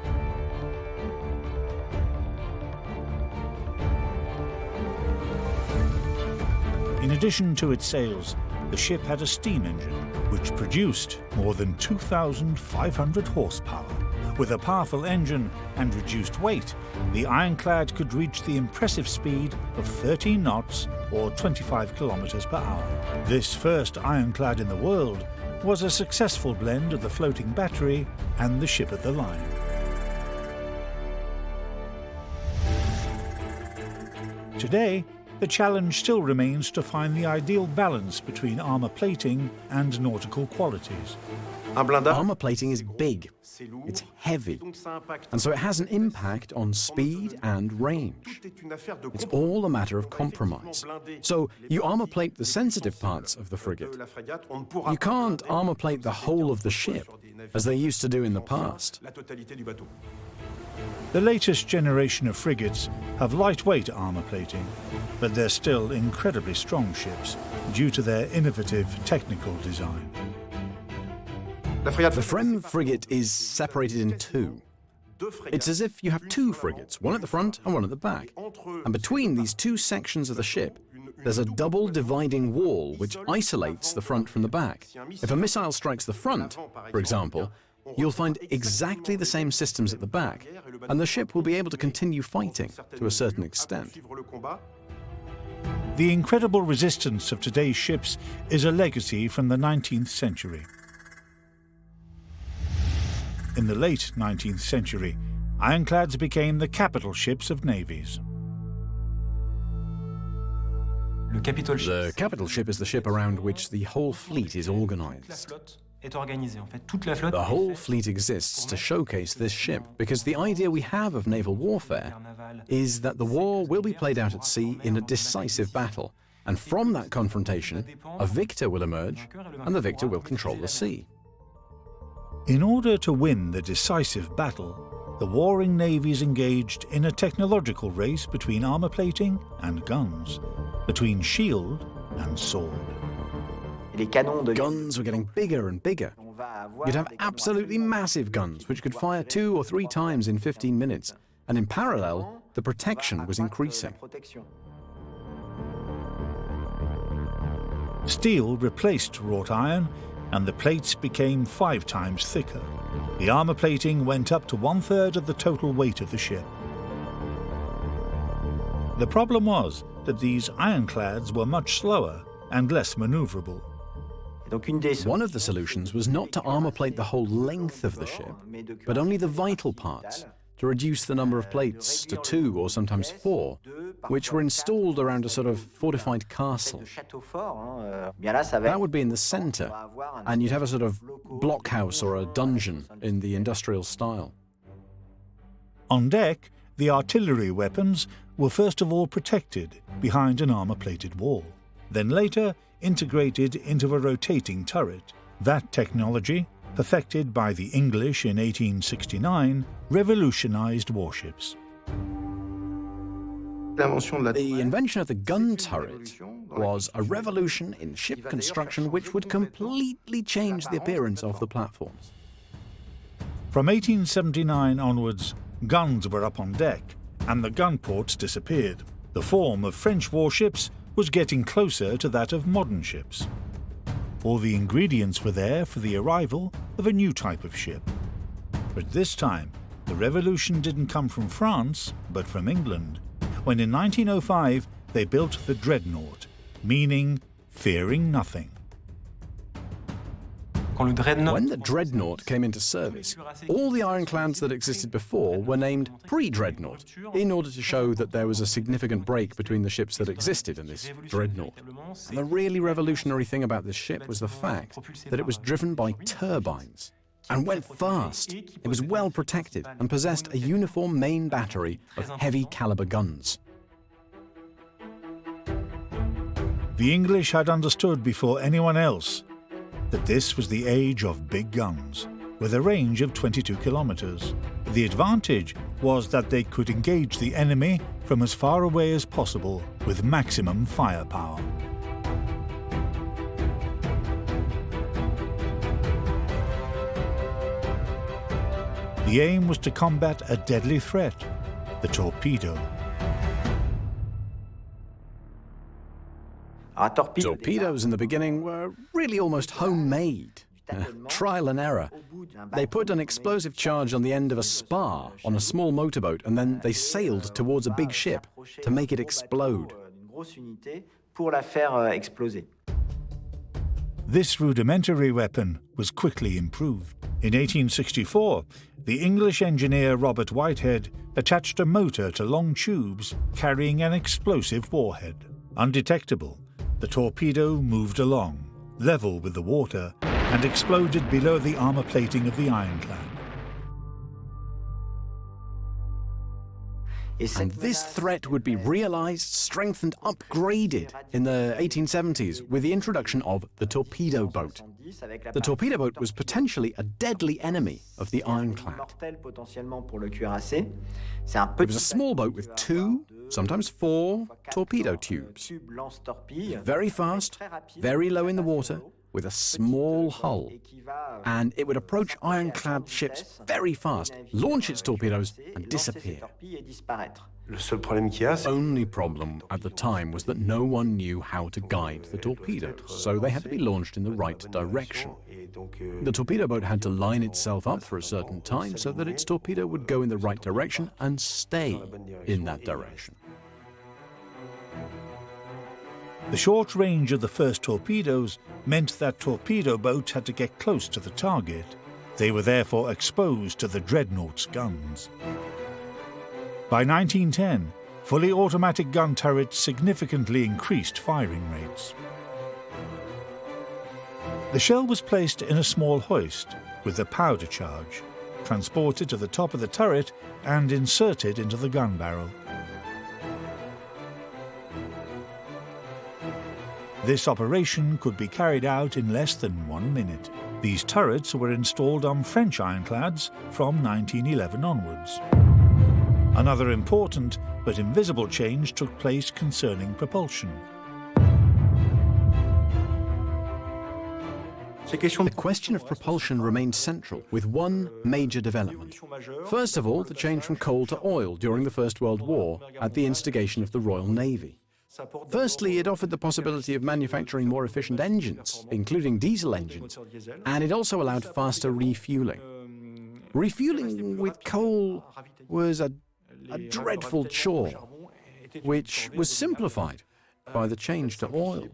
In addition to its sails, the ship had a steam engine, which produced more than 2,500 horsepower. With a powerful engine and reduced weight, the Ironclad could reach the impressive speed of 13 knots or 25 kilometers per hour. This first Ironclad in the world was a successful blend of the floating battery and the ship of the line. Today, the challenge still remains to find the ideal balance between armour plating and nautical qualities. Armour plating is big, it's heavy, and so it has an impact on speed and range. It's all a matter of compromise. So you armour plate the sensitive parts of the frigate. You can't armour plate the whole of the ship, as they used to do in the past. The latest generation of frigates have lightweight armour plating, but they're still incredibly strong ships due to their innovative technical design. The Frem frigate is separated in 2. It's as if you have 2 frigates, one at the front and one at the back. And between these 2 sections of the ship, there's a double dividing wall which isolates the front from the back. If a missile strikes the front, for example, you'll find exactly the same systems at the back, and the ship will be able to continue fighting to a certain extent. The incredible resistance of today's ships is a legacy from the 19th century. In the late 19th century, ironclads became the capital ships of navies. The capital ship is the ship around which the whole fleet is organized. The whole fleet exists to showcase this ship, because the idea we have of naval warfare is that the war will be played out at sea in a decisive battle, and from that confrontation, a victor will emerge, and the victor will control the sea. In order to win the decisive battle, the warring navies engaged in a technological race between armour plating and guns, between shield and sword. Guns were getting bigger and bigger. You'd have absolutely massive guns which could fire 2 or 3 times in 15 minutes, and in parallel, the protection was increasing. Steel replaced wrought iron, and the plates became 5 times thicker. The armour plating went up to 1/3 of the total weight of the ship. The problem was that these ironclads were much slower and less manoeuvrable. One of the solutions was not to armour plate the whole length of the ship, but only the vital parts, to reduce the number of plates to 2 or sometimes 4, which were installed around a sort of fortified castle. That would be in the center, and you'd have a sort of blockhouse or a dungeon in the industrial style. On deck, the artillery weapons were first of all protected behind an armour-plated wall, then later integrated into a rotating turret. That technology, perfected by the English in 1869, revolutionised warships. The invention of the gun turret was a revolution in ship construction which would completely change the appearance of the platforms. From 1879 onwards, guns were up on deck, and the gun ports disappeared. The form of French warships was getting closer to that of modern ships. All the ingredients were there for the arrival of a new type of ship. But this time, the revolution didn't come from France, but from England, when in 1905 they built the dreadnought, meaning fearing nothing. When the dreadnought came into service, all the ironclads that existed before were named pre-dreadnought, in order to show that there was a significant break between the ships that existed and this dreadnought. And the really revolutionary thing about this ship was the fact that it was driven by turbines and went fast. It was well protected and possessed a uniform main battery of heavy caliber guns. The English had understood before anyone else that this was the age of big guns, with a range of 22 kilometers. The advantage was that they could engage the enemy from as far away as possible with maximum firepower. The aim was to combat a deadly threat, the torpedo. Torpedoes in the beginning were really almost homemade. Trial and error. They put an explosive charge on the end of a spar on a small motorboat, and then they sailed towards a big ship to make it explode. This rudimentary weapon was quickly improved. In 1864, the English engineer Robert Whitehead attached a motor to long tubes carrying an explosive warhead. Undetectable, the torpedo moved along, level with the water, and exploded below the armour plating of the Ironclad. And this threat would be realized, strengthened, upgraded in the 1870s with the introduction of the torpedo boat. The torpedo boat was potentially a deadly enemy of the Ironclad. It was a small boat with 2, sometimes 4, torpedo tubes. Very fast, very low in the water, with a small hull. And it would approach ironclad ships very fast, launch its torpedoes, and disappear. The only problem at the time was that no one knew how to guide the torpedoes, so they had to be launched in the right direction. The torpedo boat had to line itself up for a certain time so that its torpedo would go in the right direction and stay in that direction. The short range of the first torpedoes meant that torpedo boats had to get close to the target. They were therefore exposed to the dreadnought's guns. By 1910, fully automatic gun turrets significantly increased firing rates. The shell was placed in a small hoist with the powder charge, transported to the top of the turret and inserted into the gun barrel. This operation could be carried out in less than 1 minute. These turrets were installed on French ironclads from 1911 onwards. Another important but invisible change took place concerning propulsion. The question of propulsion remained central, with one major development. First of all, the change from coal to oil during the First World War at the instigation of the Royal Navy. Firstly, it offered the possibility of manufacturing more efficient engines, including diesel engines, and it also allowed faster refueling. Refueling with coal was a dreadful chore, which was simplified by the change to oil.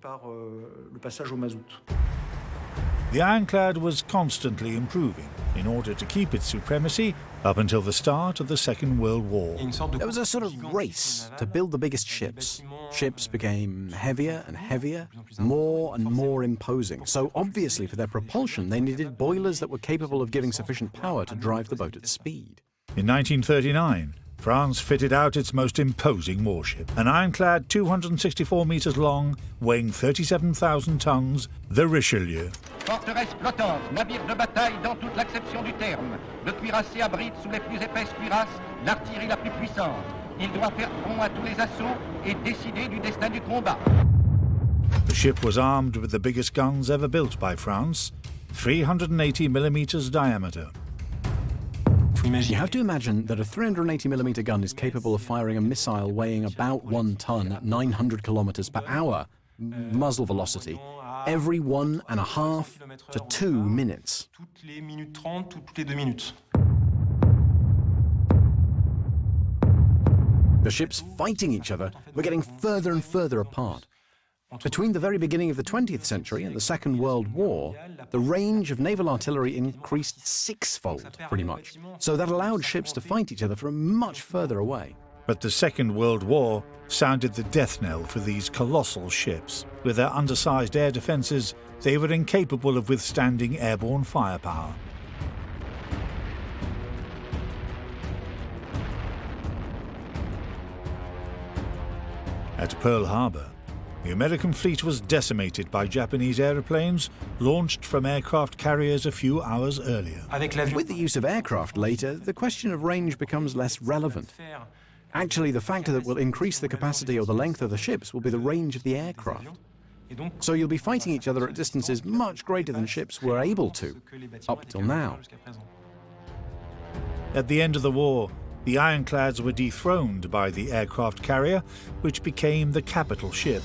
The Ironclad was constantly improving, in order to keep its supremacy up until the start of the Second World War. There was a sort of race to build the biggest ships. Ships became heavier and heavier, more and more imposing. So obviously for their propulsion, they needed boilers that were capable of giving sufficient power to drive the boat at speed. In 1939, France fitted out its most imposing warship, an ironclad 264 metres long, weighing 37,000 tons, the Richelieu. Forteresse flottante, navire de bataille dans toute l'acception du terme. Le cuirassé abrite sous les plus épaisses cuirasses l'artillerie la plus puissante. Il doit faire front à tous les assauts et décider du destin du combat. The ship was armed with the biggest guns ever built by France, 380 millimetres diameter. You have to imagine that a 380mm gun is capable of firing a missile weighing about 1 ton at 900 kilometers per hour, muzzle velocity, every 1.5 to 2 minutes. The ships fighting each other were getting further and further apart. Between the very beginning of the 20th century and the Second World War, the range of naval artillery increased sixfold, pretty much. So that allowed ships to fight each other from much further away. But the Second World War sounded the death knell for these colossal ships. With their undersized air defences, they were incapable of withstanding airborne firepower. At Pearl Harbor, the American fleet was decimated by Japanese aeroplanes launched from aircraft carriers a few hours earlier. With the use of aircraft later, the question of range becomes less relevant. Actually, the factor that will increase the capacity or the length of the ships will be the range of the aircraft. So you'll be fighting each other at distances much greater than ships were able to, up till now. At the end of the war, the ironclads were dethroned by the aircraft carrier, which became the capital ship.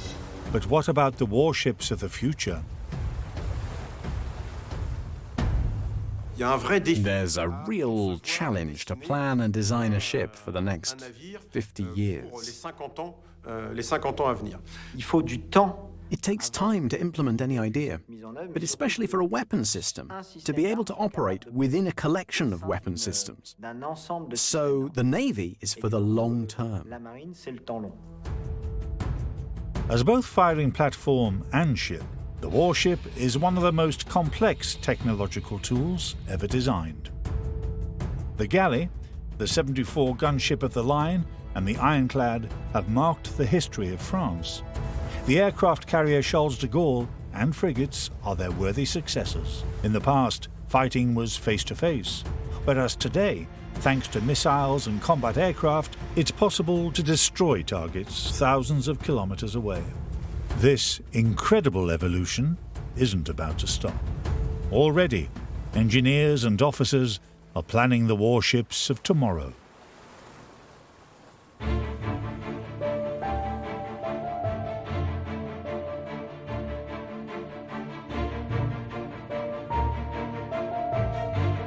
But what about the warships of the future? There's a real challenge to plan and design a ship for the next 50 years. It takes time to implement any idea, but especially for a weapon system, to be able to operate within a collection of weapon systems. So the Navy is for the long term. As both firing platform and ship, the warship is one of the most complex technological tools ever designed. The Galley, the 74 gunship of the line, and the Ironclad have marked the history of France. The aircraft carrier Charles de Gaulle and frigates are their worthy successors. In the past, fighting was face-to-face, whereas today, thanks to missiles and combat aircraft, it's possible to destroy targets thousands of kilometers away. This incredible evolution isn't about to stop. Already, engineers and officers are planning the warships of tomorrow.